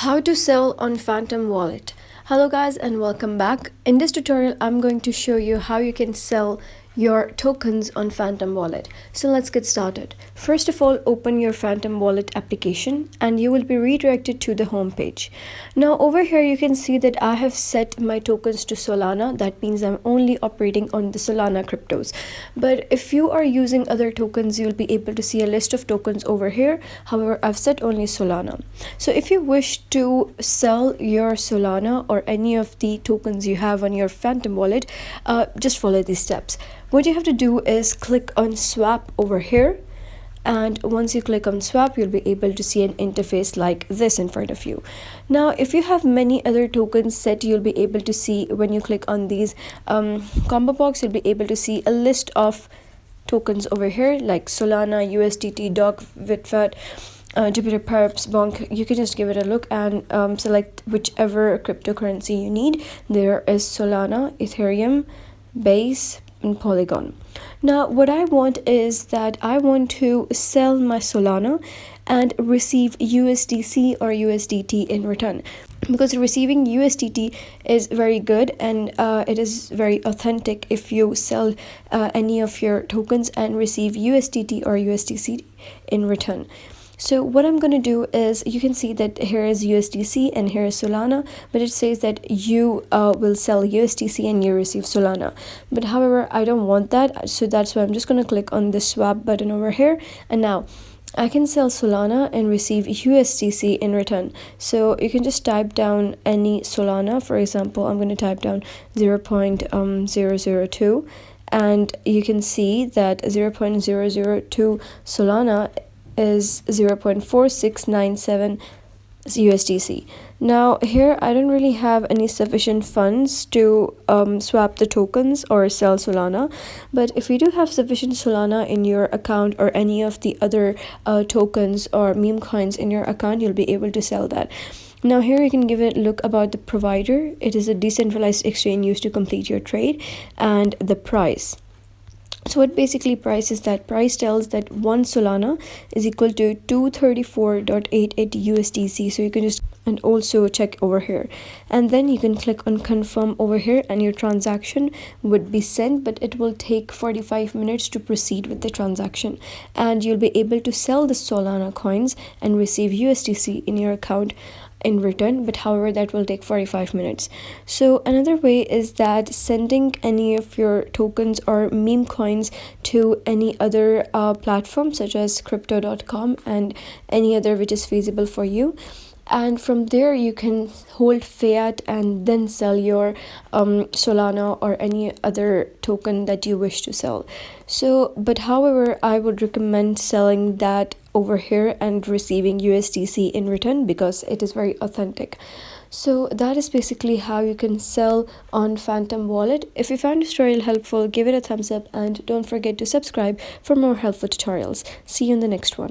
How to sell on Phantom Wallet. Hello guys and welcome back. In this tutorial I'm going to show you how you can sell your tokens on Phantom Wallet. So let's get started. First of all, open your Phantom Wallet application and you will be redirected to the home page. Now over here you can see that I have set my tokens to Solana. That means I'm only operating on the Solana cryptos. But if you are using other tokens, you'll be able to see a list of tokens over here. However, I've set only Solana. So if you wish to sell your Solana or any of the tokens you have on your Phantom Wallet, just follow these steps. What you have to do is click on swap over here, and once you click on swap you'll be able to see an interface like this in front of you. Now if you have many other tokens set, you'll be able to see when you click on these combo box, you'll be able to see a list of tokens over here like Solana, USDT, DOG, VITFAT, Jupiter Perps, Bonk. You can just give it a look and select whichever cryptocurrency you need. There is Solana, Ethereum, Base, and Polygon. Now what I want is that I want to sell my Solana and receive USDC or USDT in return, because receiving USDT is very good and it is very authentic if you sell any of your tokens and receive USDT or USDC in return. So what I'm going to do is, you can see that here is USDC and here is Solana, but it says that you will sell USDC and you receive Solana. But however, I don't want that, so that's why I'm just going to click on the swap button over here, and now I can sell Solana and receive USDC in return. So you can just type down any Solana. For example, I'm going to type down 0.002, and you can see that 0.002 Solana is 0.4697 USDC. Now here I don't really have any sufficient funds to swap the tokens or sell Solana, but if you do have sufficient Solana in your account or any of the other tokens or meme coins in your account, you'll be able to sell that. Now here you can give it a look about the provider. It is a decentralized exchange used to complete your trade, and the price. So what basically price is that? Price tells that 1 Solana is equal to 234.88 USDC. So you can just, and also check over here, and then you can click on confirm over here and your transaction would be sent, but it will take 45 minutes to proceed with the transaction, and you'll be able to sell the Solana coins and receive USDC in your account in return, but however that will take 45 minutes. So another way is that sending any of your tokens or meme coins to any other platform such as crypto.com and any other which is feasible for you, and from there you can hold fiat and then sell your Solana or any other token that you wish to sell. So but however, I would recommend selling that over here and receiving USDC in return, because it is very authentic. So that is basically how you can sell on Phantom Wallet. If you found this tutorial helpful, give it a thumbs up and don't forget to subscribe for more helpful tutorials. See you in the next one.